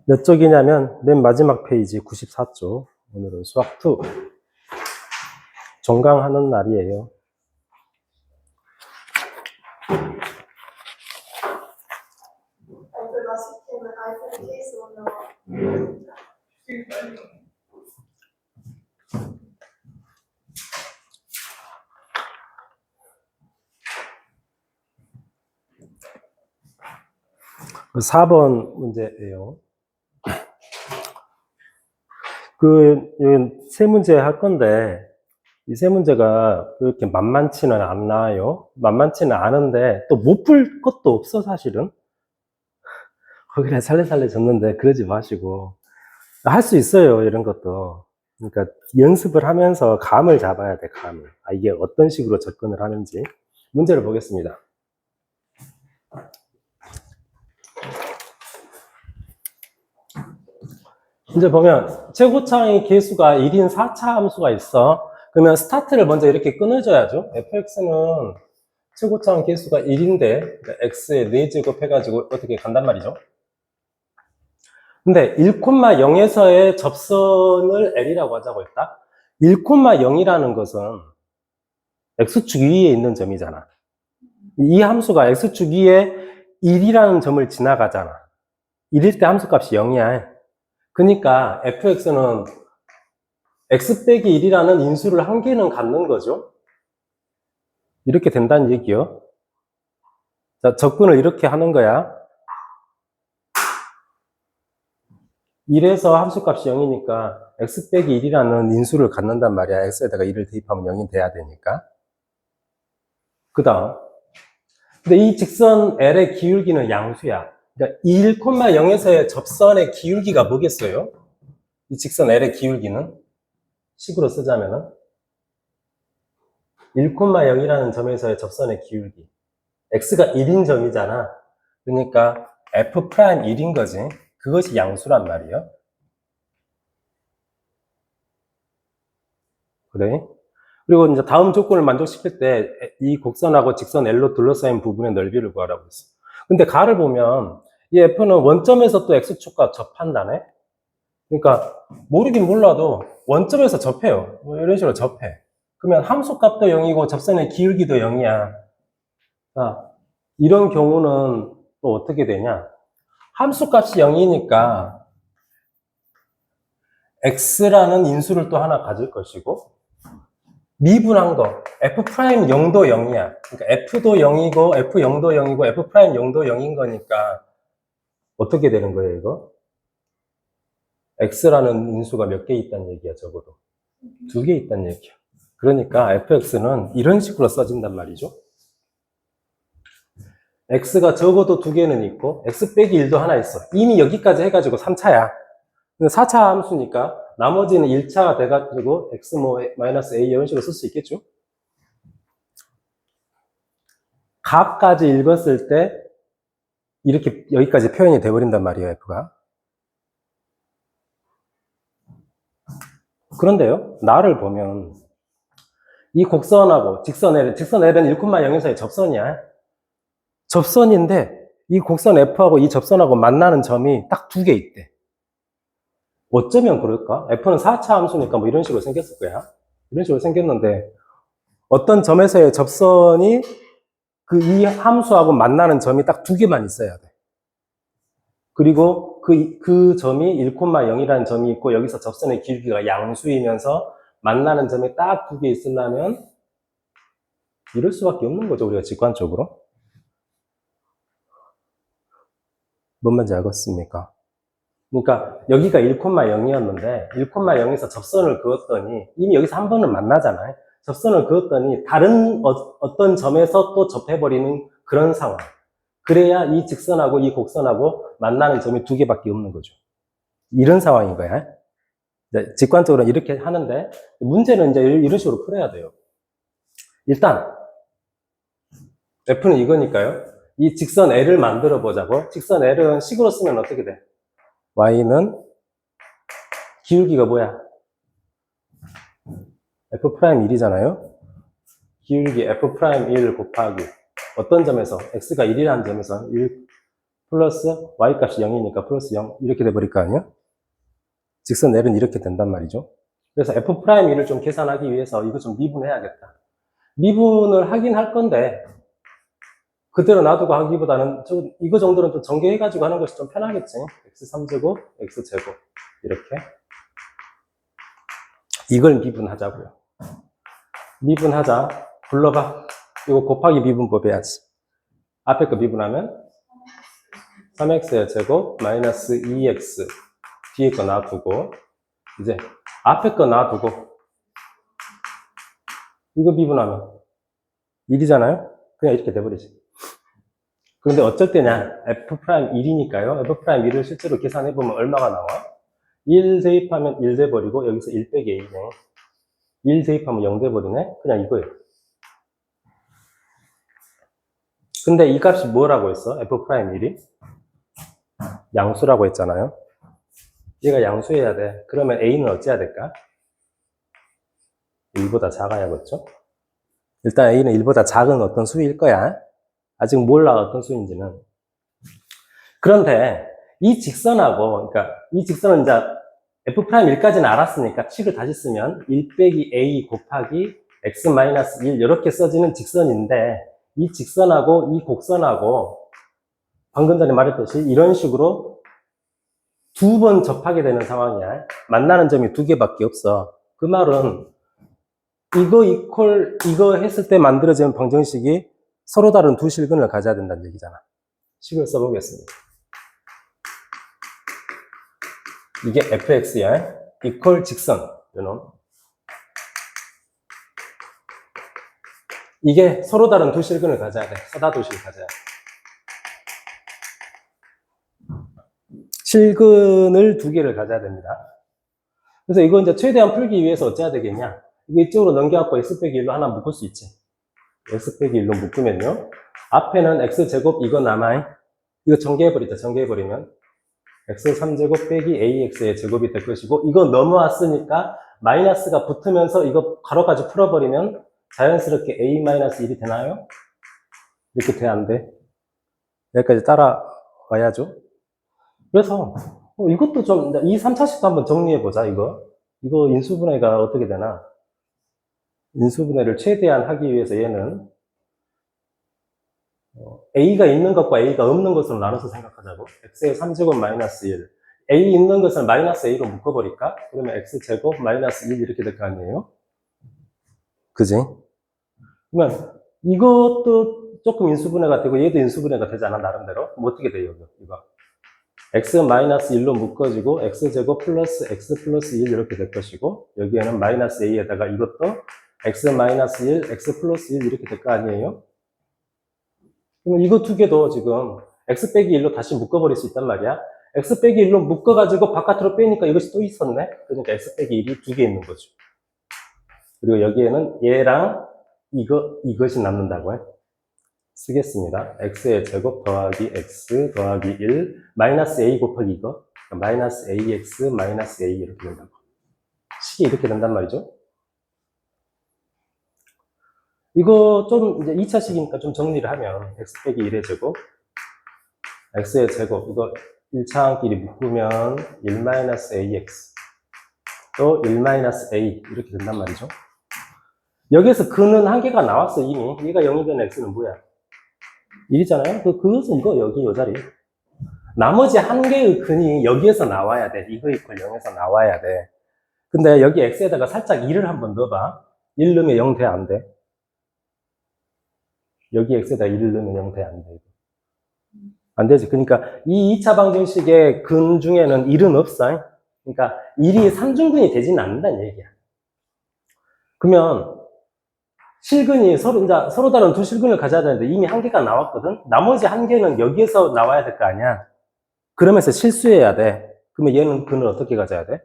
몇 쪽이냐면 맨 마지막 페이지 94쪽. 오늘은 수학 2. 종강하는 날이에요. Also das ich kenne einfach Käse und 그 4번 문제예요. 여기 세 문제 할 건데, 이 세 문제가 그렇게 만만치는 않나요? 만만치는 않은데, 또 못 풀 것도 없어, 사실은. 그냥 살래살래 졌는데, 그러지 마시고. 할 수 있어요, 이런 것도. 그러니까 연습을 하면서 감을 잡아야 돼, 감을. 아, 이게 어떤 식으로 접근을 하는지. 문제를 보겠습니다. 이제 보면 최고차의 개수가 1인 4차 함수가 있어. 그러면 스타트를 먼저 이렇게 끊어줘야죠. fx는 최고차의 개수가 1인데 x에 4제곱 해가지고 어떻게 간단 말이죠. 근데 1,0에서의 접선을 L이라고 하자고 했다. 1,0이라는 것은 x축 위에 있는 점이잖아. 이 함수가 x축 위에 1이라는 점을 지나가잖아. 1일 때 함수값이 0이야. 그러니까 fx는 x 빼기 1이라는 인수를 한 개는 갖는 거죠. 이렇게 된다는 얘기요. 자, 접근을 이렇게 하는 거야. 1에서 함수값이 0이니까 x 빼기 1이라는 인수를 갖는단 말이야. x에다가 1을 대입하면 0이 돼야 되니까. 그 다음. 근데 이 직선 L의 기울기는 양수야. 그러니까 1,0에서의 접선의 기울기가 뭐겠어요? 이 직선 L의 기울기는? 식으로 쓰자면은 1,0이라는 점에서의 접선의 기울기. x가 1인 점이잖아. 그러니까 f'1인 거지. 그것이 양수란 말이에요. 그래? 그리고 이제 다음 조건을 만족시킬 때 이 곡선하고 직선 L로 둘러싸인 부분의 넓이를 구하라고 했어. 근데 가를 보면 이 f는 원점에서 또 x축과 접한다네? 그러니까 모르긴 몰라도 원점에서 접해요. 뭐 이런 식으로 접해. 그러면 함수값도 0이고 접선의 기울기도 0이야. 자, 이런 경우는 또 어떻게 되냐? 함수값이 0이니까 x라는 인수를 또 하나 가질 것이고 미분한 거 f' 0도 0이야. 그러니까 f도 0이고 f 0도 0이고 f' 0도 0인 거니까 어떻게 되는 거예요, 이거? x라는 인수가 몇 개 있다는 얘기야, 적어도. 2개 있다는 얘기야. 그러니까 fx는 이런 식으로 써진단 말이죠. x가 적어도 2개는 있고 x 빼기 1도 하나 있어. 이미 여기까지 해가지고 3차야. 4차 함수니까 나머지는 1차가 돼가지고 x 뭐 마이너스 a 이런 식으로 쓸 수 있겠죠. 값까지 읽었을 때 이렇게 여기까지 표현이 돼버린단 말이에요, f가. 그런데요, 나를 보면 이 곡선하고 직선 L은 1,0에서의 접선이야. 접선인데 이 곡선 f하고 이 접선하고 만나는 점이 딱 2개 있대. 어쩌면 그럴까? f는 4차 함수니까 뭐 이런 식으로 생겼을 거야. 이런 식으로 생겼는데 어떤 점에서의 접선이 이 함수하고 만나는 점이 딱 2개만 있어야 돼. 그리고 그 점이 1,0이라는 점이 있고 여기서 접선의 길이가 양수이면서 만나는 점이 딱 2개 있으려면 이럴 수밖에 없는 거죠, 우리가 직관적으로. 뭔 말인지 알겠습니까? 그러니까 여기가 1,0이었는데 1,0에서 접선을 그었더니 이미 여기서 한 번은 만나잖아요. 접선을 그었더니 다른 어떤 점에서 또 접해버리는 그런 상황. 그래야 이 직선하고 이 곡선하고 만나는 점이 2개밖에 없는 거죠. 이런 상황인 거야. 직관적으로 이렇게 하는데 문제는 이제 이런 식으로 풀어야 돼요. 일단 F는 이거니까요. 이 직선 L을 만들어 보자고. 직선 L은 식으로 쓰면 어떻게 돼? Y는 기울기가 뭐야? F'1이잖아요. 기울기 F'1 곱하기 어떤 점에서? X가 1이라는 점에서 플러스 y 값이 0이니까 플러스 0 이렇게 돼버릴 거 아니야? 직선 L은 이렇게 된단 말이죠. 그래서 F'1을 좀 계산하기 위해서 이거 좀 미분해야겠다. 미분을 하긴 할 건데 그대로 놔두고 하기보다는 이거 정도는 좀 전개해가지고 하는 것이 좀 편하겠지. x3제곱, x제곱 이렇게 이걸 미분하자고요. 미분하자. 불러봐. 이거 곱하기 미분법 해야지. 앞에 거 미분하면 3x의 제곱 마이너스 2x 뒤에 거 놔두고 이제 앞에 거 놔두고 이거 미분하면 1이잖아요? 그냥 이렇게 돼버리지. 그런데 어쩔 때냐? F'1이니까요. F'1을 실제로 계산해보면 얼마가 나와? 1 대입하면 1 돼버리고 여기서 1 빼기 A네. 1 대입하면 0 돼버리네? 그냥 이거예요. 근데 이 값이 뭐라고 했어? F'1이? 양수라고 했잖아요. 얘가 양수해야 돼. 그러면 A는 어찌해야 될까? 1보다 작아야겠죠? 일단 A는 1보다 작은 어떤 수일 거야. 아직 몰라 어떤 수인지는. 그런데 이 직선하고 그러니까 이 직선은 이제 F'1까지는 알았으니까 식을 다시 쓰면 1 빼기 A 곱하기 X-1 이렇게 써지는 직선인데 이 직선하고 이 곡선하고 방금 전에 말했듯이 이런 식으로 두 번 접하게 되는 상황이야. 만나는 점이 두 개밖에 없어. 그 말은 이거 했을 때 만들어지는 방정식이 서로 다른 두 실근을 가져야 된다는 얘기잖아. 식을 써보겠습니다. 이게 fx야. 이퀄 직선. 이놈. 이게 서로 다른 두 실근을 가져야 돼. 서다도식을 가져야 돼. 실근을 두 개를 가져야 됩니다. 그래서 이거 이제 최대한 풀기 위해서 어찌해야 되겠냐? 이거 이쪽으로 넘겨갖고 x 빼기 1로 하나 묶을 수 있지. x 빼기 1로 묶으면요. 앞에는 x제곱 이거 남아요. 이거 전개해버리자. 전개해버리면 x3제곱 빼기 ax의 제곱이 될 것이고 이거 넘어왔으니까 마이너스가 붙으면서 이거 가로까지 풀어버리면 자연스럽게 a-1이 되나요? 이렇게 돼? 안 돼? 여기까지 따라와야죠. 그래서 이것도 좀 2, 3차식도 한번 정리해보자. 이거 인수분해가 어떻게 되나? 인수분해를 최대한 하기 위해서 얘는 A가 있는 것과 A가 없는 것으로 나눠서 생각하자고. X의 3제곱 마이너스 1. A 있는 것을 마이너스 A로 묶어버릴까? 그러면 X제곱 마이너스 1 이렇게 될 거 아니에요? 그지? 그러면 이것도 조금 인수분해가 되고 얘도 인수분해가 되잖아, 나름대로. 뭐 어떻게 돼요, 이거? X 마이너스 1로 묶어지고 X제곱 플러스 X 플러스 1 이렇게 될 것이고 여기에는 마이너스 A에다가 이것도 X 마이너스 1, X 플러스 1 이렇게 될 거 아니에요? 그러면 이거 두 개도 지금 x 빼기 1로 다시 묶어버릴 수 있단 말이야. x 빼기 1로 묶어가지고 바깥으로 빼니까 이것이 또 있었네. 그러니까 x 빼기 1이 두 개 있는 거죠. 그리고 여기에는 얘랑 이것이 남는다고 해. 쓰겠습니다. x의 제곱 더하기 x 더하기 1 마이너스 a 곱하기 이거 마이너스 ax 마이너스 a 이렇게 된다고. 식이 이렇게 된단 말이죠. 이거 좀 이제 2차식이니까 좀 정리를 하면 x 빼기 1의 제곱 x의 제곱 이거 1차항끼리 묶으면 1-ax 또 1-a 이렇게 된단 말이죠. 여기에서 근은 한 개가 나왔어 이미. 얘가 0이 되는 x는 뭐야? 1이잖아요. 그것은 이거 여기 요 자리. 나머지 한 개의 근이 여기에서 나와야 돼. 이거 이퀄 0에서 나와야 돼. 근데 여기 x에다가 살짝 1을 한번 넣어봐. 1 넣으면 0 돼? 안 돼? 여기 x에다 1을 넣으면 0 돼? 안 돼? 안 되지. 그러니까 이 2차 방정식의 근 중에는 1은 없어. 그러니까 1이 3중근이 되지는 않는다는 얘기야. 그러면 실근이 서로 다른 두 실근을 가져야 되는데 이미 한 개가 나왔거든? 나머지 한 개는 여기에서 나와야 될 거 아니야? 그러면서 실수해야 돼. 그러면 얘는 근을 어떻게 가져야 돼?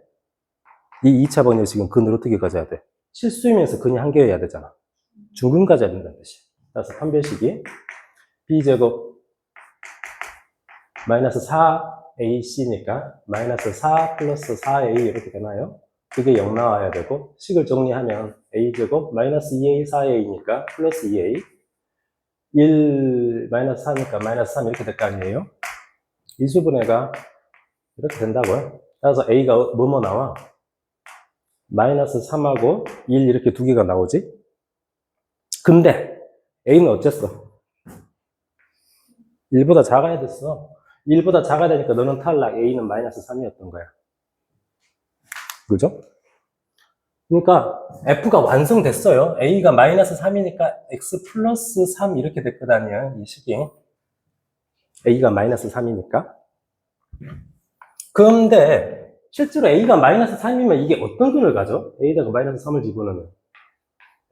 이 2차 방정식은 근을 어떻게 가져야 돼? 실수이면서 근이 한 개여야 되잖아. 중근 가져야 된다는 뜻이야. 따라서 판별식이 b제곱 마이너스 4ac니까 마이너스 4 플러스 4a 이렇게 되나요? 그게 0 나와야 되고 식을 정리하면 a제곱 마이너스 2a 4a니까 플러스 2a 1 마이너스 4니까 마이너스 3 이렇게 될 거 아니에요? 이 수분해가 이렇게 된다고요. 따라서 A가 뭐뭐 나와? 마이너스 3하고 1 이렇게 두 개가 나오지? 근데 A는 어쨌어? 1보다 작아야 됐어. 1보다 작아야 되니까 너는 탈락, A는 마이너스 3이었던 거야. 그죠? 그러니까 F가 완성됐어요. A가 마이너스 3이니까 X 플러스 3 이렇게 됐거든요. 이 식이. A가 마이너스 3이니까. 그런데 실제로 A가 마이너스 3이면 이게 어떤 근을 가져? A다가 마이너스 3을 집어넣으면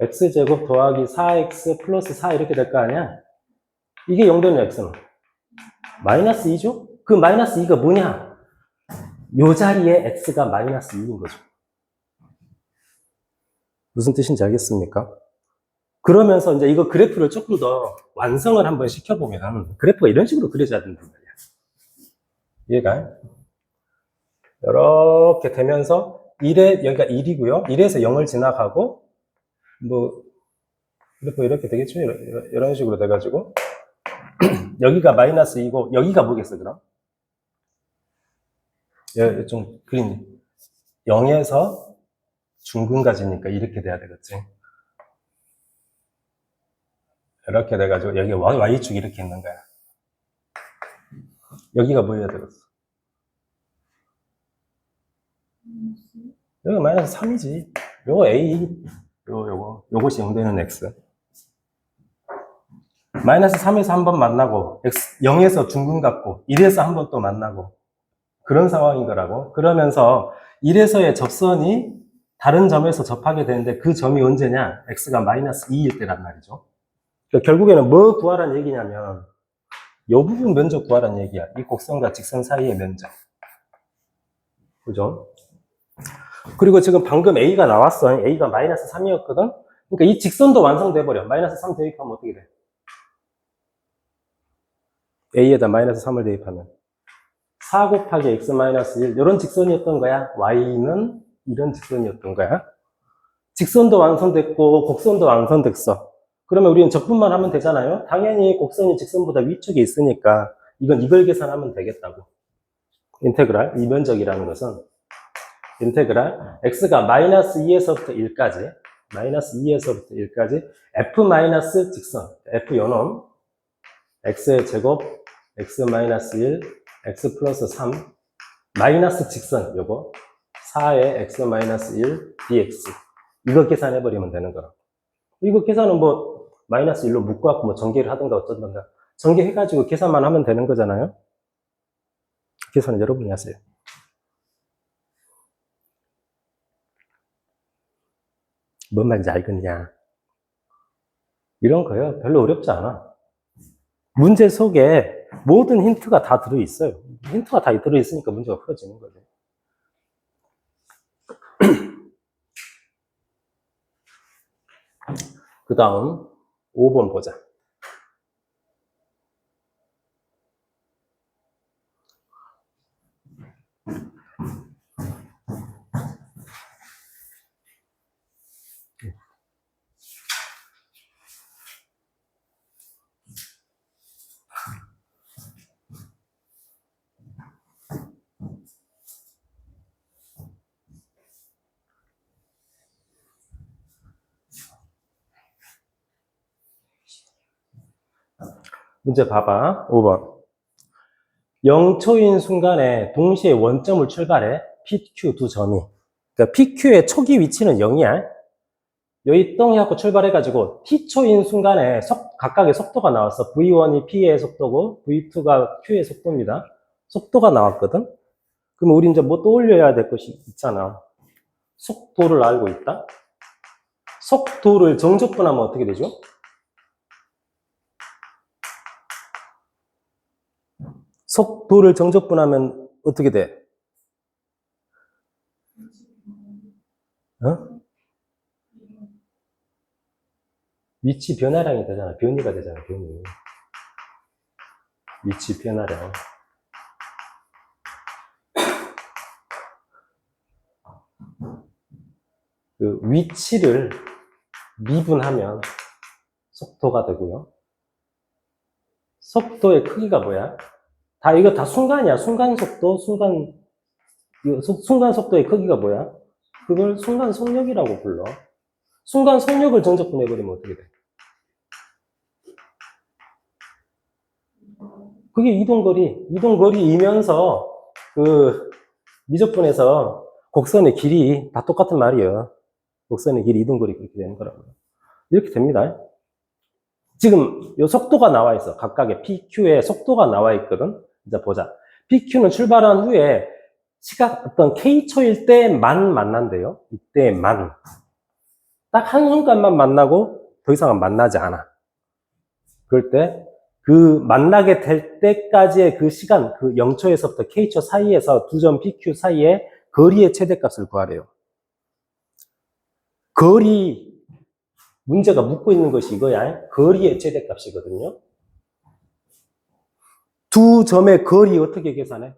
X제곱 더하기 4X 플러스 4 이렇게 될 거 아니야? 이게 0되는 X는 마이너스 2죠? 그 마이너스 2가 뭐냐? 요 자리에 X가 마이너스 2인 거죠. 무슨 뜻인지 알겠습니까? 그러면서 이제 이거 그래프를 조금 더 완성을 한번 시켜보면 그래프가 이런 식으로 그려져야 된단 말이야. 얘가 이렇게 되면서 1에 여기가 1이고요. 1에서 0을 지나가고 뭐 그래프 이렇게 되겠죠? 이런 식으로 돼가지고 여기가 마이너스 2고 여기가 뭐겠어 그럼? 여기 좀 그림 0에서 중근까지니까 이렇게 돼야 되겠지. 이렇게 돼가지고 여기 Y축이 이렇게 있는 거야. 여기가 뭐여야 되겠어? 여기가 마이너스 3이지. 요거 A, 요것이 0되는 X. 마이너스 3에서 한 번 만나고, 0에서 중근 같고, 1에서 한 번 또 만나고, 그런 상황인 거라고. 그러면서 1에서의 접선이 다른 점에서 접하게 되는데 그 점이 언제냐? X가 마이너스 2일 때란 말이죠. 그러니까 결국에는 뭐 구하란 얘기냐면, 요 부분 면적 구하란 얘기야. 이 곡선과 직선 사이의 면적. 그죠? 그리고 지금 방금 A가 나왔어. A가 마이너스 3이었거든? 그러니까 이 직선도 완성돼버려. 마이너스 3 대입하면 어떻게 돼? A에다 마이너스 3을 대입하면 4 곱하기 X 마이너스 1 이런 직선이었던 거야. Y는 이런 직선이었던 거야. 직선도 완성됐고 곡선도 완성됐어. 그러면 우리는 적분만 하면 되잖아요. 당연히 곡선이 직선보다 위쪽에 있으니까 이걸 계산하면 되겠다고. 인테그랄, 이 면적이라는 것은 인테그랄 X가 마이너스 2에서부터 1까지 마이너스 2에서부터 1까지 F 마이너스 직선 F 연원 X의 제곱 X 마이너스 1 X 플러스 3 마이너스 직선 요거 4의 X 마이너스 1 dx 이거 계산해버리면 되는 거라. 이거 계산은 뭐 마이너스 1로 묶어갖고 뭐 전개를 하든가 어쩌든가 전개해가지고 계산만 하면 되는 거잖아요. 계산은 여러분이 하세요. 뭔 말인지 알겠냐? 이런 거요. 별로 어렵지 않아. 문제 속에 모든 힌트가 다 들어있어요. 힌트가 다 들어있으니까 문제가 풀어지는 거죠. 그 다음 5번 보자. 문제 봐봐. 5번. 0초인 순간에 동시에 원점을 출발해 PQ 두 점이. 그러니까 PQ의 초기 위치는 0이야. 여기 똥 해갖고 출발해가지고 T초인 순간에 각각의 속도가 나왔어. V1이 P의 속도고 V2가 Q의 속도입니다. 속도가 나왔거든. 그럼 우리 이제 뭐 떠올려야 될 것이 있잖아. 속도를 알고 있다. 속도를 정적분하면 어떻게 되죠? 속도를 정적분하면 어떻게 돼? 어? 위치 변화량이 되잖아. 변이가 되잖아. 변이. 위치 변화량. 그 위치를 미분하면 속도가 되고요. 속도의 크기가 뭐야? 이거 다 순간이야. 순간 속도, 순간 속도의 크기가 뭐야? 그걸 순간 속력이라고 불러. 순간 속력을 정적분 해버리면 어떻게 돼? 그게 이동거리이면서 그 미적분에서 곡선의 길이 다 똑같은 말이에요. 곡선의 길이 이동거리 그렇게 되는 거라고. 이렇게 됩니다. 지금 이 속도가 나와 있어. 각각의 PQ의 속도가 나와 있거든. 이제 보자. PQ는 출발한 후에 시각 어떤 K초일 때만 만난대요. 이때만. 딱 한순간만 만나고 더 이상은 만나지 않아. 그럴 때 그 만나게 될 때까지의 그 시간, 그 0초에서부터 K초 사이에서 두 점 PQ 사이에 거리의 최대값을 구하래요. 거리, 문제가 묻고 있는 것이 이거야. 거리의 최대값이거든요. 두 점의 거리 어떻게 계산해?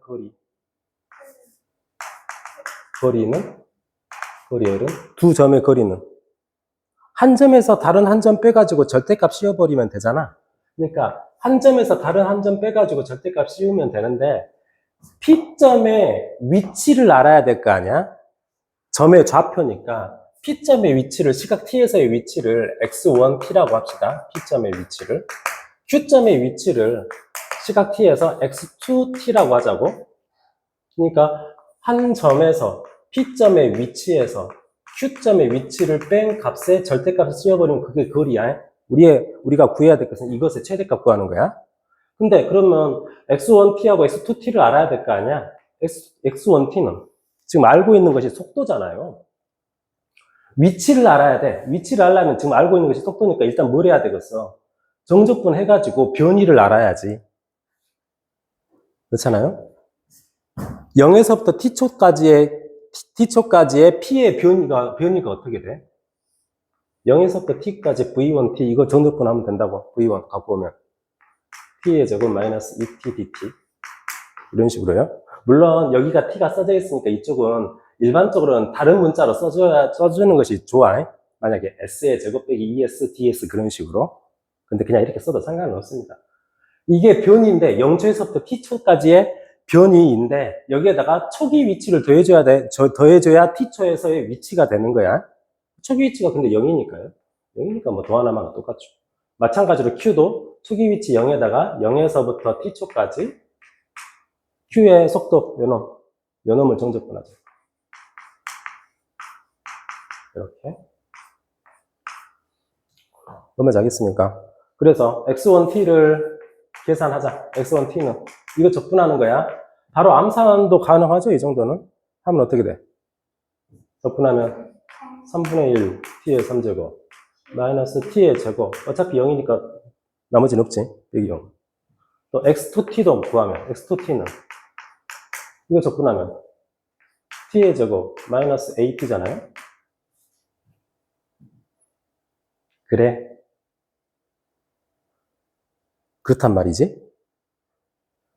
거리는 두 점의 거리는 한 점에서 다른 한 점 빼가지고 절대값 씌워버리면 되잖아. 그러니까 한 점에서 다른 한 점 빼가지고 절대값 씌우면 되는데 P점의 위치를 알아야 될 거 아니야? 점의 좌표니까 P점의 위치를, 시각 T에서의 위치를 X1T라고 합시다. P점의 위치를. Q점의 위치를 시각 T에서 X2T라고 하자고. 그러니까 한 점에서 P점의 위치에서 Q점의 위치를 뺀 값에 절대값을 씌워버리면 그게 거리야. 우리가 구해야 될 것은 이것의 최대값 구하는 거야. 근데 그러면 X1T하고 X2T를 알아야 될 거 아니야? X1T는 지금 알고 있는 것이 속도잖아요. 위치를 알아야 돼. 위치를 알려면 지금 알고 있는 것이 속도니까 일단 뭘 해야 되겠어? 정적분 해가지고 변이를 알아야지. 그렇잖아요? 0에서부터 T초까지의 P의 변이가 어떻게 돼? 0에서부터 T까지 V1, T, 이거 정적분 하면 된다고. V1 갖고 오면. T의 제곱 마이너스 2T, DT. 이런 식으로요. 물론 여기가 T가 써져 있으니까 이쪽은 일반적으로는 다른 문자로 써주는 것이 좋아. 만약에 S의 제곱 빼기 ES, DS 그런 식으로. 근데 그냥 이렇게 써도 상관은 없습니다. 이게 변이인데 0초에서부터 T초까지의 변이인데 여기에다가 초기 위치를 더해줘야 T초에서의 위치가 되는 거야. 초기 위치가 근데 0이니까요. 0이니까 뭐 더 하나만 똑같죠. 마찬가지로 Q도 초기 위치 0에다가 0에서부터 T초까지 Q의 속도 요놈을 정적분하죠. 이렇게. 그러면 알겠습니까? 그래서 X1T를 계산하자. X1T는 이거 적분하는 거야. 바로 암산도 가능하죠. 이 정도는. 하면 어떻게 돼? 적분하면 3분의 1 T의 3제곱 마이너스 T의 제곱. 어차피 0이니까 나머지는 없지. 여기 0. 또 X2T도 구하면 X2T는 이거 적분하면 T의 제곱 마이너스 AT잖아요. 그래. 그렇단 말이지.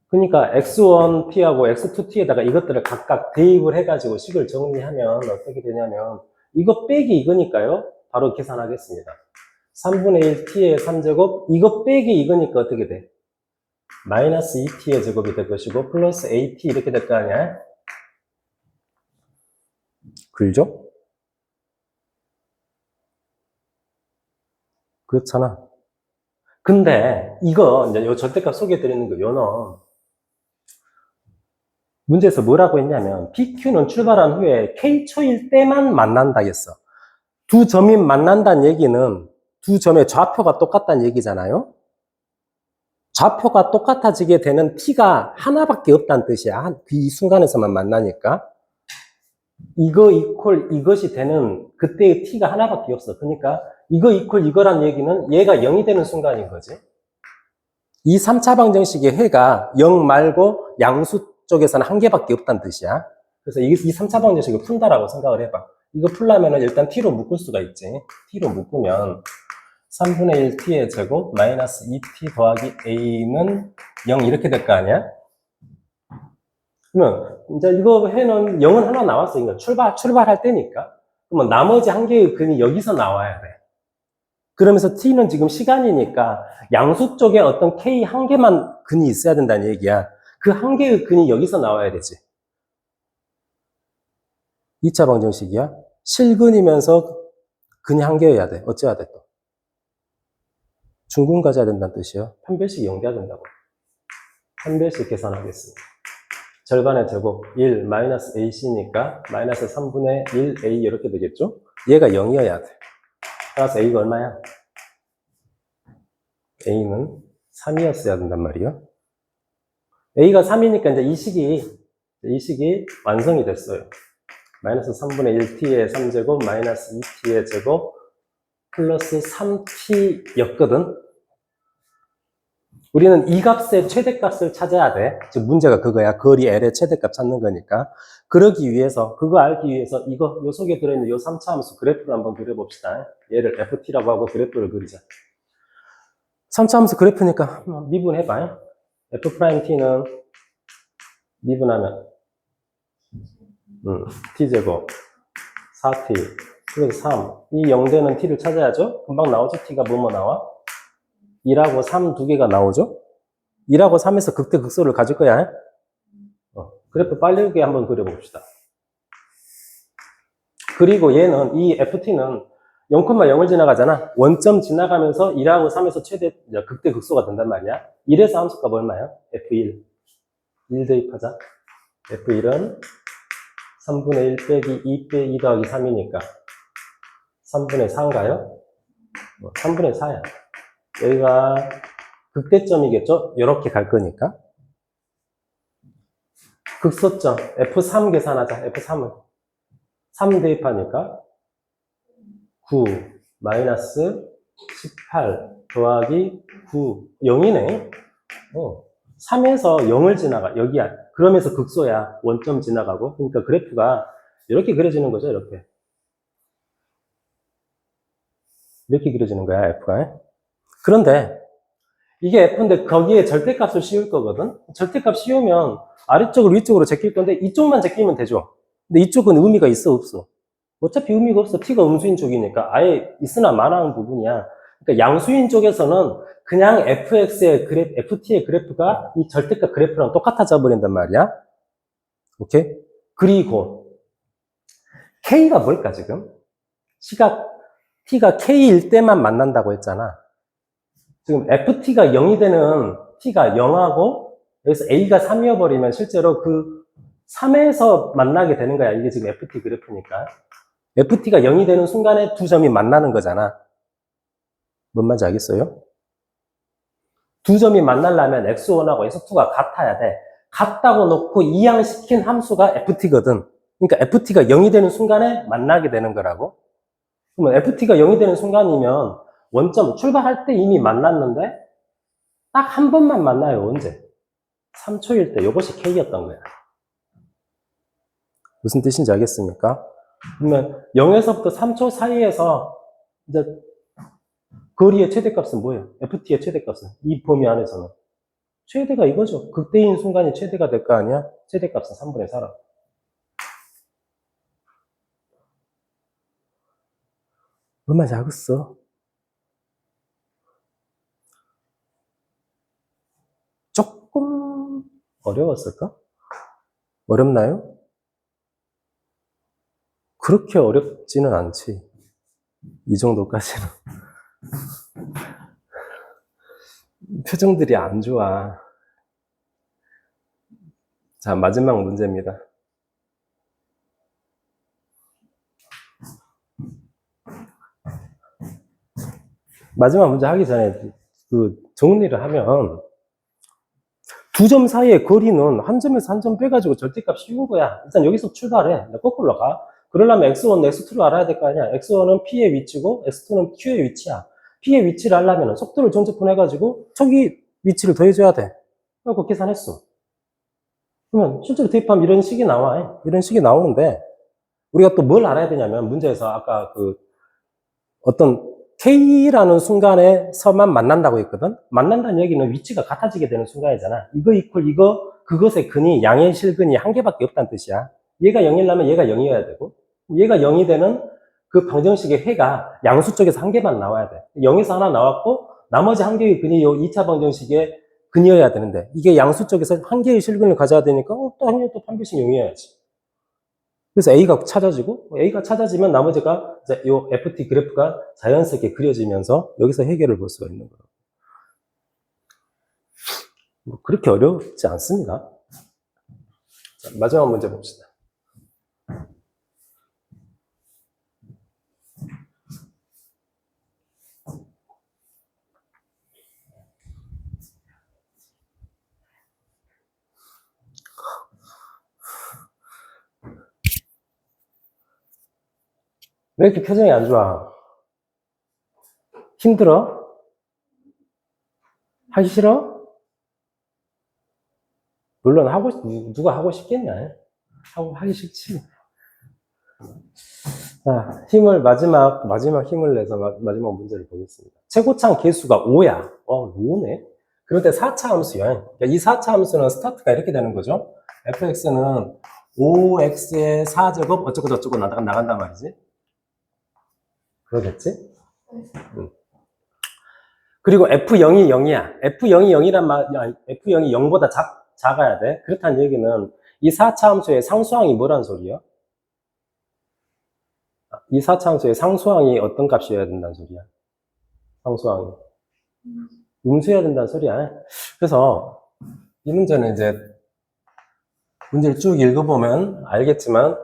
그러니까 X1T하고 X2T에다가 이것들을 각각 대입을 해가지고 식을 정리하면 어떻게 되냐면 이거 빼기 이거니까요. 바로 계산하겠습니다. 3분의 1 T의 3제곱 이거 빼기 이거니까 어떻게 돼? 마이너스 2T의 제곱이 될 것이고 플러스 AT 이렇게 될 거 아니야? 그죠? 그렇잖아. 근데 이거 이제 요 절대값 소개해드리는 거 요는 문제에서 뭐라고 했냐면 PQ는 출발한 후에 K초일 때만 만난다겠어. 두 점이 만난다는 얘기는 두 점의 좌표가 똑같다는 얘기잖아요. 좌표가 똑같아지게 되는 T가 하나밖에 없다는 뜻이야. 이 순간에서만 만나니까. 이거 이퀄 이것이 되는 그때의 T가 하나밖에 없어. 그러니까 이거 이퀄 이거란 얘기는 얘가 0이 되는 순간인 거지. 이 3차 방정식의 해가 0 말고 양수 쪽에서는 한 개밖에 없다는 뜻이야. 그래서 이 3차 방정식을 푼다라고 생각을 해봐. 이거 풀려면은 일단 T로 묶을 수가 있지. T로 묶으면 3분의 1 T의 제곱 마이너스 2T 더하기 A는 0 이렇게 될 거 아니야? 그러면 이제 이거 해는 0은 하나 나왔어. 그러니까 출발할 때니까. 그러면 나머지 한 개의 근이 여기서 나와야 돼. 그러면서 T는 지금 시간이니까 양수 쪽에 어떤 K 한 개만 근이 있어야 된다는 얘기야. 그 한 개의 근이 여기서 나와야 되지. 2차 방정식이야. 실근이면서 근이 한 개여야 돼. 어째야 돼 또? 중근 가져야 된다는 뜻이에요. 판별식 연결해야 된다고. 판별식 계산하겠습니다. 절반의 제곱 1 마이너스 AC니까 마이너스 3분의 1A 이렇게 되겠죠? 얘가 0이어야 돼. 따라서 A가 얼마야? A는 3이었어야 된단 말이에요. A가 3이니까 이제 이 식이 완성이 됐어요. 마이너스 3분의 1t의 3제곱 마이너스 2t의 제곱 플러스 3t였거든. 우리는 이 값의 최대값을 찾아야 돼. 즉 문제가 그거야. 거리 L의 최대값 찾는 거니까. 그러기 위해서, 그거 알기 위해서 요 속에 들어있는 요 3차 함수 그래프를 한번 그려봅시다. 얘를 FT라고 하고 그래프를 그리자. 3차 함수 그래프니까 미분해봐. F'T는 미분하면 T제곱 4T 플러스 3. 이 0되는 T를 찾아야죠. 금방 나오죠. T가 뭐뭐 나와? 2하고 3 두 개가 나오죠? 1하고 3에서 극대 극소를 가질 거야. 그래프 빨리 한번 그려봅시다. 그리고 얘는, 이 FT는 0,0을 지나가잖아. 원점 지나가면서 1하고 3에서 최대 극대 극소가 된단 말이야. 1에서 함수값 얼마야? F1. 1 대입하자. F1은 3분의 1 빼기 2 빼기 2 더하기 3이니까 3분의 4인가요? 3분의 4야. 여기가 극대점이겠죠? 이렇게 갈 거니까. 극소점 F3 계산하자. F3을 3 대입하니까 9 마이너스 18 더하기 9 0이네. 3에서 0을 지나가. 여기야. 그러면서 극소야. 원점 지나가고. 그러니까 그래프가 이렇게 그려지는 거죠. 이렇게 그려지는 거야. F가. 그런데 이게 F인데 거기에 절대값을 씌울 거거든. 절대값 씌우면 아래쪽으로 위쪽으로 제낄 건데 이쪽만 제끼면 되죠. 근데 이쪽은 의미가 있어 없어? 어차피 의미가 없어. T가 음수인 쪽이니까 아예 있으나 마나한 부분이야. 그러니까 양수인 쪽에서는 그냥 FX의 FT의 그래프가 이 절대값 그래프랑 똑같아져 버린단 말이야. 오케이? 그리고 K가 뭘까 지금? T가 K일 때만 만난다고 했잖아. 지금 FT가 0이 되는 T가 0하고 여기서 A가 3이어 버리면 실제로 그 3에서 만나게 되는 거야. 이게 지금 FT 그래프니까. FT가 0이 되는 순간에 두 점이 만나는 거잖아. 뭔 말인지 알겠어요? 두 점이 만나려면 X1하고 X2가 같아야 돼. 같다고 놓고 이항시킨 함수가 FT거든. 그러니까 FT가 0이 되는 순간에 만나게 되는 거라고. 그러면 FT가 0이 되는 순간이면 원점 출발할 때 이미 만났는데 딱 한 번만 만나요. 언제? 3초일 때. 이것이 K였던 거야. 무슨 뜻인지 알겠습니까? 그러면 0에서부터 3초 사이에서 이제 거리의 최대값은 뭐예요? FT의 최대값은 이 범위 안에서는 최대가 이거죠. 극대인 순간이 최대가 될 거 아니야? 최대값은 3분의 4라. 얼마 작았어? 조금 어려웠을까? 어렵나요? 그렇게 어렵지는 않지. 이 정도까지는. 표정들이 안 좋아. 자, 마지막 문제입니다. 마지막 문제 하기 전에 그 정리를 하면 두 점 사이의 거리는 한 점에서 한 점 빼가지고 절대값 씌운 거야. 일단 여기서 출발해. 거꾸로 가. 그러려면 X1, X2를 알아야 될 거 아니야. X1은 P의 위치고 X2는 Q의 위치야. P의 위치를 알려면 속도를 전제분해가지고 저기 위치를 더해줘야 돼. 그래서 계산했어. 그러면 실제로 대입하면 이런 식이 나와. 이런 식이 나오는데 우리가 또 뭘 알아야 되냐면 문제에서 아까 그 어떤 K라는 순간에서만 만난다고 했거든? 만난다는 얘기는 위치가 같아지게 되는 순간이잖아. 이거 이퀄 이거, 그것의 근이, 양의 실근이 한 개밖에 없다는 뜻이야. 얘가 0이려면 얘가 0이어야 되고, 얘가 0이 되는 그 방정식의 해가 양수 쪽에서 한 개만 나와야 돼. 0에서 하나 나왔고, 나머지 한 개의 근이 요 2차 방정식의 근이어야 되는데 이게 양수 쪽에서 한 개의 실근을 가져야 되니까 또 한 개 또 판별식 용이어야지. 그래서 A가 찾아지고 A가 찾아지면 나머지가 이제 요 FT 그래프가 자연스럽게 그려지면서 여기서 해결을 볼 수가 있는 거예요. 뭐 그렇게 어렵지 않습니다. 자, 마지막 문제 봅시다. 왜 이렇게 표정이 안 좋아? 힘들어? 하기 싫어? 물론 누가 하고 싶겠냐? 하기 싫지. 자, 마지막 힘을 내서 마지막 문제를 보겠습니다. 최고창 개수가 5야. 5네. 그런데 4차 함수야. 그러니까 이 4차 함수는 스타트가 이렇게 되는 거죠. fx는 5x의 4제곱 어쩌고 저쩌고 나간단 말이지. 그러겠지? 그리고 f0이 0이야. f0이 0이란 f0이 0보다 작아야 돼. 그렇다는 얘기는 이 4차 함수의 상수항이 뭐란 소리야? 이 4차 함수의 상수항이 어떤 값이어야 된다는 소리야? 상수항이. 음수여야 된다는 소리야. 그래서 이 문제는 이제 문제를 쭉 읽어보면 알겠지만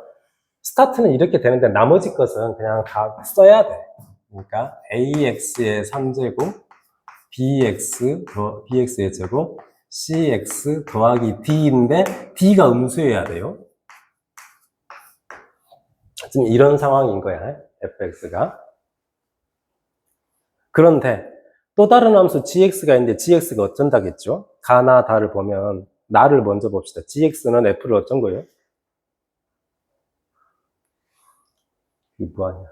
스타트는 이렇게 되는데 나머지 것은 그냥 다 써야 돼. 그러니까 ax의 3제곱 bx의 제곱 cx 더하기 d인데 d가 음수여야 돼요. 지금 이런 상황인 거야, fx가. 그런데 또 다른 함수 gx가 있는데 gx가 어쩐다겠죠? 가나 다를 보면 나를 먼저 봅시다. gx는 f를 어쩐 거예요? 이게 뭐하냐?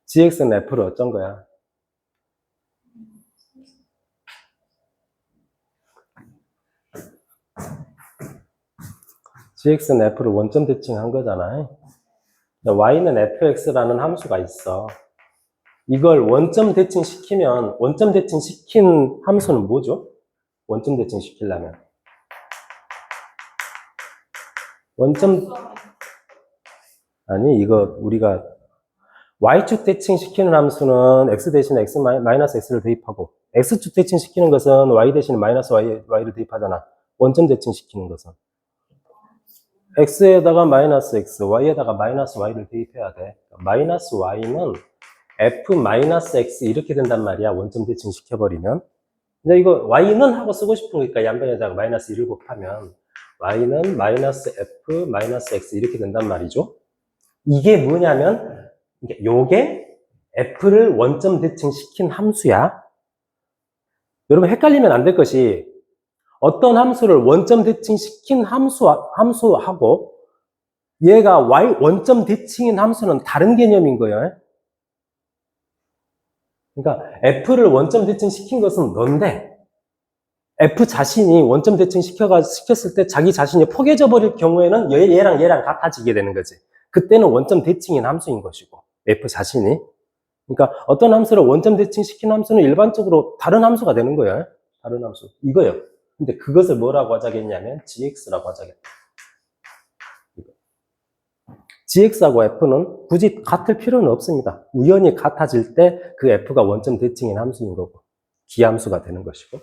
gx는 f를 어쩐 거야? gx는 f를 원점 대칭한 거잖아. y는 fx라는 함수가 있어. 이걸 원점 대칭 시키면, 원점 대칭 시킨 함수는 뭐죠? 원점 대칭 시키려면. 아니, 이거 우리가 y축 대칭 시키는 함수는 x 대신에 x 마이너스 x를 대입하고, x축 대칭 시키는 것은 y 대신에 마이너스 y를 대입하잖아. 원점 대칭 시키는 것은. x에다가 마이너스 x, y에다가 마이너스 y를 대입해야 돼. 마이너스 y는 f 마이너스 x 이렇게 된단 말이야. 원점 대칭 시켜버리면. 근데 이거 y는 하고 쓰고 싶은 거니까 양변에다가 마이너스 1을 곱하면 y는 마이너스 f 마이너스 x 이렇게 된단 말이죠. 이게 뭐냐면 요게 f를 원점 대칭 시킨 함수야. 여러분 헷갈리면 안 될 것이 어떤 함수를 원점 대칭 시킨 함수하고 얘가 원점 대칭인 함수는 다른 개념인 거예요. 그러니까 f를 원점 대칭 시킨 것은 넌데 f 자신이 원점 대칭 시켰을 때 자기 자신이 포개져 버릴 경우에는 얘랑 같아지게 되는 거지. 그때는 원점 대칭인 함수인 것이고 f 자신이. 그러니까 어떤 함수를 원점 대칭 시킨 함수는 일반적으로 다른 함수가 되는 거예요. 다른 함수. 이거요. 근데 그것을 뭐라고 하자겠냐면 gx라고 하자겠다. gx하고 f는 굳이 같을 필요는 없습니다. 우연히 같아질 때 그 f가 원점 대칭인 함수인 거고 기함수가 되는 것이고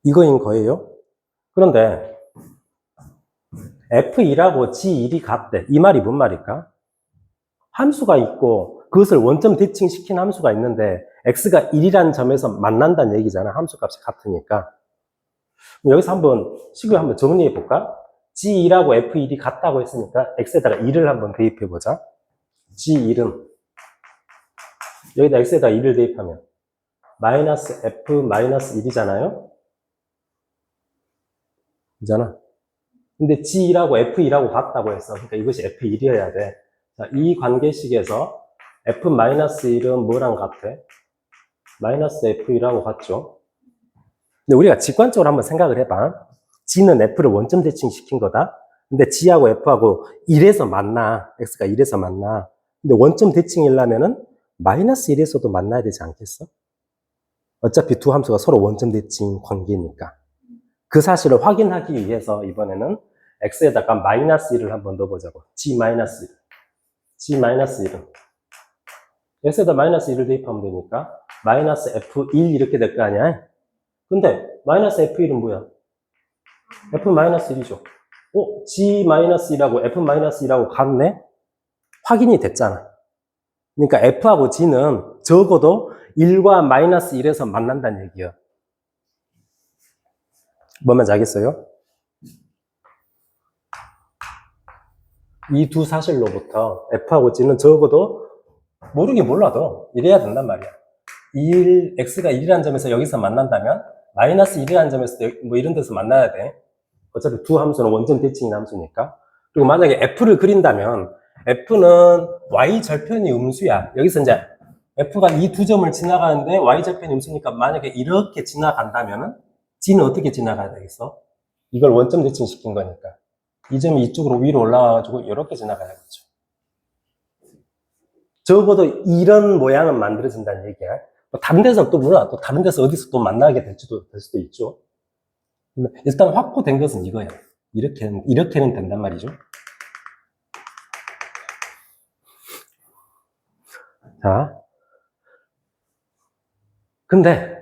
이거인 거예요. 그런데 f2하고 g1이 같대. 이 말이 뭔 말일까? 함수가 있고 그것을 원점 대칭시킨 함수가 있는데 x가 1이라는 점에서 만난다는 얘기잖아. 함수값이 같으니까. 여기서 한번 식을 한번 정리해 볼까? g1하고 f1이 같다고 했으니까 x에다가 1을 한번 대입해 보자. g1은 여기다 x에다가 1을 대입하면 마이너스 f 마이너스 1이잖아요. 이잖아. 근데 g1하고 f2하고 같다고 했어. 그러니까 이것이 f1이어야 돼. 자, 이 관계식에서 f-1은 뭐랑 같아? 마이너스 f1하고 같죠? 근데 우리가 직관적으로 한번 생각을 해봐. g는 f를 원점 대칭 시킨 거다. 근데 g하고 f하고 1에서 만나. x가 1에서 만나. 근데 원점 대칭이려면은 마이너스 1에서도 만나야 되지 않겠어? 어차피 두 함수가 서로 원점 대칭 관계니까. 그 사실을 확인하기 위해서 이번에는 x에다가 마이너스 1을 한번 넣어보자고. g-1. g-1은 x에다 마이너스 1을 대입하면 되니까 마이너스 f1 이렇게 될 거 아니야? 근데 마이너스 f1은 뭐야? f-1이죠. g-1하고 f-1하고 같네? 확인이 됐잖아. 그러니까 f하고 g는 적어도 1과 마이너스 1에서 만난다는 얘기야. 뭔 말인지 알겠어요? 이 두 사실로부터 f하고 g는 적어도 모르긴 몰라도 이래야 된단 말이야. x가 1이라는 점에서 여기서 만난다면 마이너스 1이라는 점에서 뭐 이런 데서 만나야 돼. 어차피 두 함수는 원점 대칭인 함수니까. 그리고 만약에 f를 그린다면 f는 y절편이 음수야. 여기서 이제 f가 이 두 점을 지나가는데 y절편이 음수니까 만약에 이렇게 지나간다면 g는 어떻게 지나가야 되겠어? 이걸 원점 대칭 시킨 거니까. 이 점이 이쪽으로 위로 올라와가지고 이렇게 지나가야겠죠. 적어도 이런 모양은 만들어진다는 얘기야. 다른 데서는 또 몰라. 또 다른 데서 어디서 또 만나게 될 수도 있죠. 근데 일단 확보된 것은 이거야. 이렇게는 된단 말이죠. 자. 근데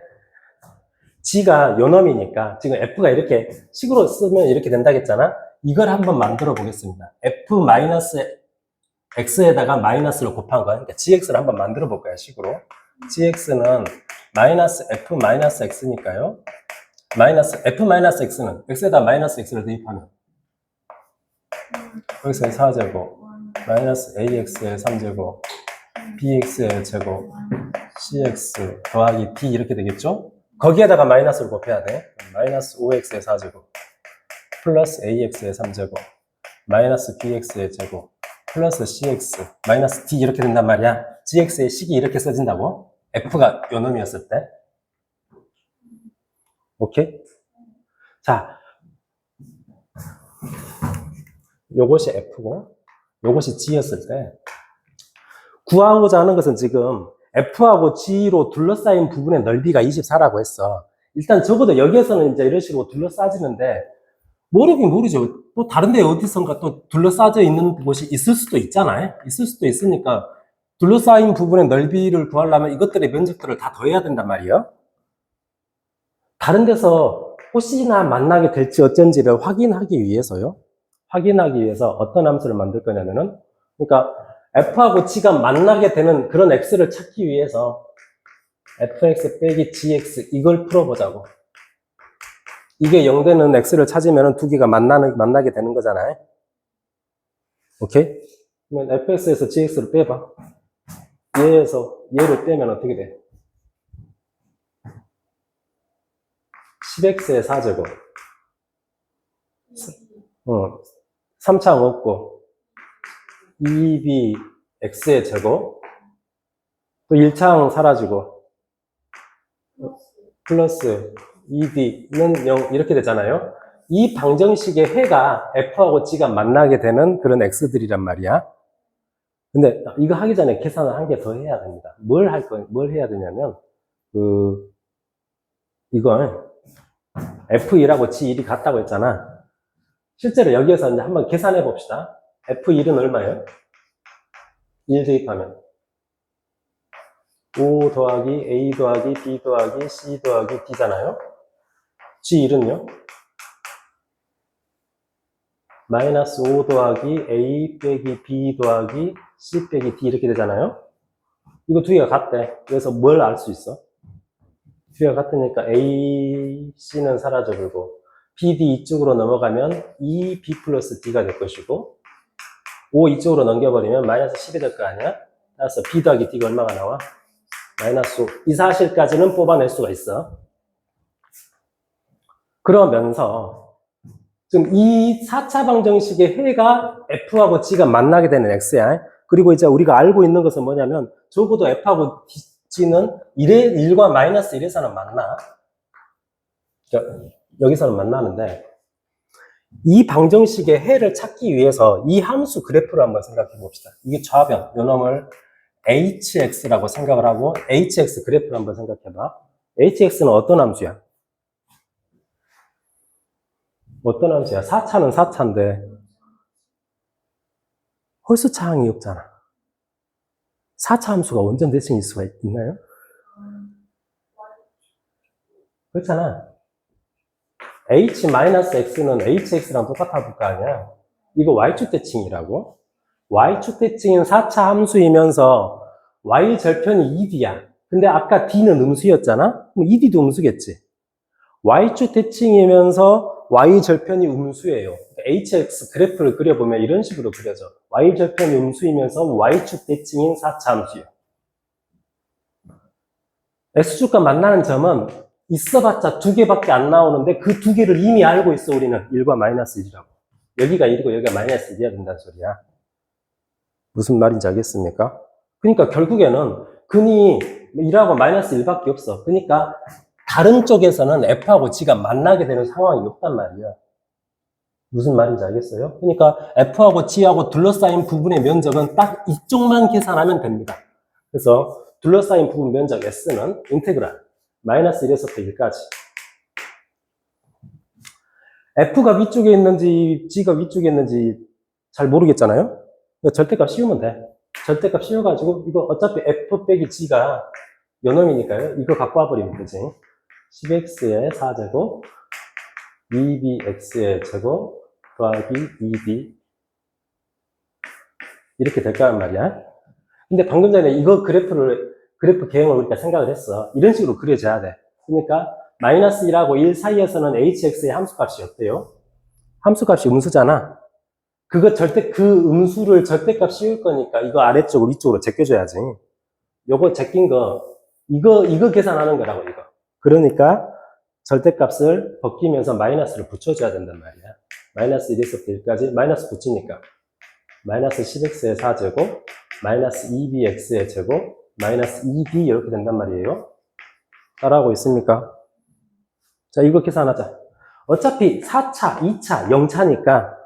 g가 요놈이니까 지금 f가 이렇게 식으로 쓰면 이렇게 된다겠잖아. 이걸 한번 만들어 보겠습니다. f-x에다가 마이너스를 곱한 거야. 그러니까 gx를 한번 만들어 볼 거야, 식으로. gx는 마이너스 f-x니까요. 마이너스 f-x는 x에다 마이너스 x를 대입하면 x의 4제곱 마이너스 ax의 3제곱 bx의 제곱 cx 더하기 d 이렇게 되겠죠? 거기에다가 마이너스를 곱해야 돼. 마이너스 5x의 4제곱 플러스 ax의 3제곱 마이너스 bx의 제곱 플러스 cx 마이너스 d 이렇게 된단 말이야. gx의 식이 이렇게 써진다고? f가 요놈이었을 때. 오케이? 자, 요것이 f고 요것이 g였을 때 구하고자 하는 것은 지금 f하고 g로 둘러싸인 부분의 넓이가 24라고 했어. 일단 적어도 여기에서는 이제 이런 식으로 둘러싸지는데 모르긴 모르죠. 또 다른 데 어디선가 또 둘러싸져 있는 곳이 있을 수도 있잖아요. 있을 수도 있으니까 둘러싸인 부분의 넓이를 구하려면 이것들의 면적들을 다 더해야 된단 말이에요. 다른 데서 혹시나 만나게 될지 어쩐지를 확인하기 위해서요. 확인하기 위해서 어떤 함수를 만들 거냐면은, 그러니까 f하고 g가 만나게 되는 그런 x를 찾기 위해서 fx 빼기 gx 이걸 풀어보자고. 이게 0되는 x를 찾으면 두 개가 만나게 되는 거잖아요. 오케이? 그러면 fx에서 gx를 빼봐. 얘에서 얘를 빼면 어떻게 돼? 10x의 4제곱. 3창 없고 2b x의 제곱. 또 1창 사라지고 플러스 2b는 0 이렇게 되잖아요. 이 방정식의 해가 f하고 g가 만나게 되는 그런 x들이란 말이야. 근데 이거 하기 전에 계산을 한 개 더 해야 됩니다. 뭘 해야 되냐면 이걸 f1하고 g1이 같다고 했잖아. 실제로 여기에서 이제 한번 계산해 봅시다. f1은 얼마예요? 1 대입하면 5 더하기 a 더하기 b 더하기 c 더하기 d잖아요. g1은요? 마이너스 5 더하기 a 빼기 b 더하기 c 빼기 d 이렇게 되잖아요. 이거 두 개가 같대. 그래서 뭘 알 수 있어? 두 개가 같으니까 a, c는 사라져버리고 b, d 이쪽으로 넘어가면 2b 플러스 d가 될 것이고 5 이쪽으로 넘겨버리면 마이너스 10이 될 거 아니야? 따라서 b 더하기 d가 얼마가 나와? 마이너스 5. 이 사실까지는 뽑아낼 수가 있어. 그러면서 지금 이 4차 방정식의 해가 f하고 g가 만나게 되는 x야. 그리고 이제 우리가 알고 있는 것은 뭐냐면 적어도 f하고 g는 1과 마이너스 1에서는 만나. 그러니까 여기서는 만나는데 이 방정식의 해를 찾기 위해서 이 함수 그래프를 한번 생각해 봅시다. 이게 좌변, 요놈을 hx라고 생각을 하고 hx 그래프를 한번 생각해 봐. hx는 어떤 함수야? 어떤 함수야? 4차는 4차인데 홀수 차항이 없잖아. 4차 함수가 원점 대칭일 수가 있나요? 그렇잖아. h-x는 hx랑 똑같아 볼 거 아니야. 이거 y축 대칭이라고. y축 대칭은 4차 함수이면서 y 절편이 2d야. 근데 아까 d는 음수였잖아? 그럼 2d도 음수겠지. y축 대칭이면서 y 절편이 음수예요. hx 그래프를 그려보면 이런 식으로 그려져. y 절편이 음수이면서 y축 대칭인 4차 함수예요. x축과 만나는 점은 있어봤자 두 개밖에 안 나오는데 그 두 개를 이미 알고 있어 우리는. 1과 마이너스 1이라고. 여기가 1이고 여기가 마이너스 1이야 된다는 소리야. 무슨 말인지 알겠습니까? 그러니까 결국에는 근이 1하고 마이너스 1밖에 없어. 그러니까 다른 쪽에서는 f하고 g가 만나게 되는 상황이 없단 말이야. 무슨 말인지 알겠어요? 그러니까 f하고 g하고 둘러싸인 부분의 면적은 딱 이쪽만 계산하면 됩니다. 그래서 둘러싸인 부분 면적 s는 인테그랄 마이너스 1에서부터 1까지. f가 위쪽에 있는지 g가 위쪽에 있는지 잘 모르겠잖아요? 절대값 씌우면 돼. 절대값 씌워가지고 이거 어차피 f 빼기 g가 요놈이니까요. 이거 갖고 와버리면 되지. 10x의 4제곱 2bx의 제곱 더하기 2b 이렇게 될 거란 말이야. 근데 방금 전에 이거 그래프 개형을 우리가 생각을 했어. 이런 식으로 그려져야 돼. 그러니까 마이너스 1하고 1 사이에서는 hx의 함수값이 어때요? 함수값이 음수잖아. 그 음수를 절대값 씌울 거니까 이거 아래쪽으로 위쪽으로 제껴줘야지. 요거 제낀 거 이거 계산하는 거라고 이거. 그러니까 절대값을 벗기면서 마이너스를 붙여줘야 된단 말이야. 마이너스 1에서부터 1까지 마이너스 붙이니까 마이너스 10x의 4제곱 마이너스 2bx의 제곱 마이너스 2b 이렇게 된단 말이에요. 따라하고 있습니까? 자, 이거 계산하자. 어차피 4차, 2차, 0차니까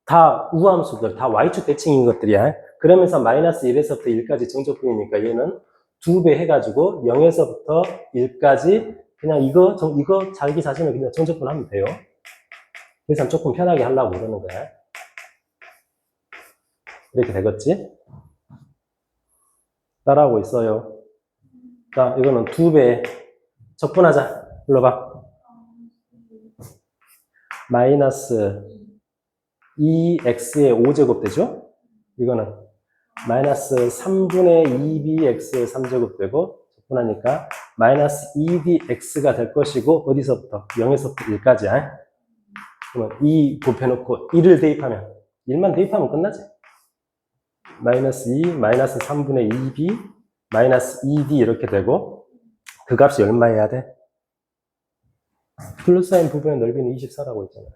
다 우함수들, 다 y축 대칭인 것들이야. 그러면서 마이너스 1에서부터 1까지 정적분이니까 얘는 2배 해가지고 0에서부터 1까지 그냥 이거 자기 자신을 그냥 정적분 하면 돼요. 계산 조금 편하게 하려고 그러는 거야. 이렇게 되겠지? 따라하고 있어요. 자, 이거는 2배. 적분하자. 불러봐. 마이너스 2x의 5제곱 되죠? 이거는 마이너스 3분의 2bx의 3제곱 되고 적분하니까 마이너스 2bx가 될 것이고 어디서부터? 0에서부터 1까지야. 그러면 2 곱해놓고 1을 대입하면 1만 대입하면 끝나지. 마이너스 2, 마이너스 3분의 2b, 마이너스 2d 이렇게 되고 그 값이 얼마여야 돼? 둘러싸인 부분의 넓이는 24라고 했잖아요.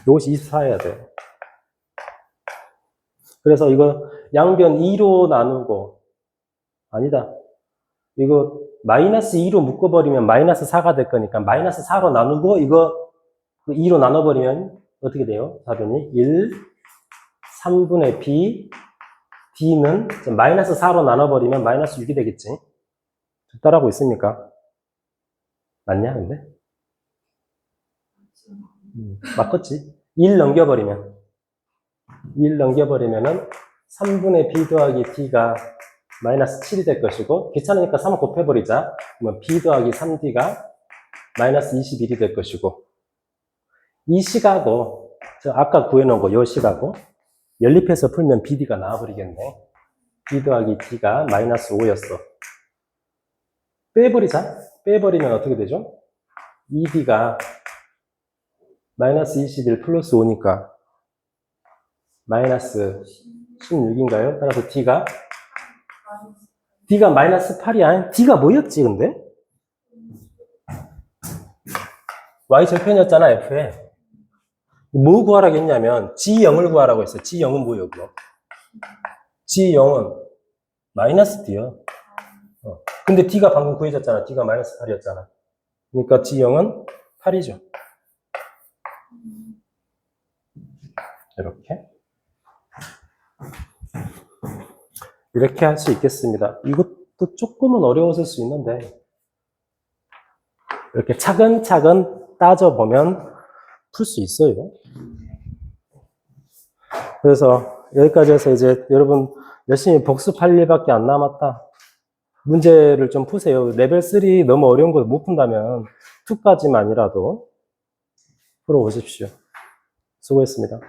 이것이 24여야 돼. 그래서 이거 양변 2로 나누고 아니다. 이거 마이너스 2로 묶어버리면 마이너스 4가 될 거니까 마이너스 4로 나누고 이거 2로 나눠버리면 어떻게 돼요? 답변이 1, 3분의 b, d는 마이너스 4로 나눠버리면 마이너스 6이 되겠지. 따라하고 있습니까? 맞냐 근데? 맞겠지? 1 넘겨버리면은 3분의 b 더하기 d가 마이너스 7이 될 것이고 귀찮으니까 3 곱해버리자. 그러면 b 더하기 3d가 마이너스 21이 될 것이고 이 식하고 저 아까 구해놓은 거 요 식하고 연립해서 풀면 bd가 나와버리겠네. b 더하기 d가 마이너스 5였어. 빼버리자. 빼버리면 어떻게 되죠? 2d가 마이너스 21 플러스 5니까 마이너스 16인가요? 따라서 D가 마이너스 8이야. D가 뭐였지, 근데? Y절편이었잖아, F에. 뭐 구하라고 했냐면, G0을 구하라고 했어. G0은 뭐예요, 그거? G0은 마이너스 D요. 근데 D가 방금 구해졌잖아. D가 마이너스 8이었잖아. 그러니까 G0은 8이죠. 이렇게 할 수 있겠습니다. 이것도 조금은 어려웠을 수 있는데 이렇게 차근차근 따져보면 풀 수 있어요. 그래서 여기까지 해서 이제 여러분 열심히 복습할 일밖에 안 남았다. 문제를 좀 푸세요. 레벨 3 너무 어려운 거 못 푼다면 2까지만이라도 풀어보십시오. 수고했습니다.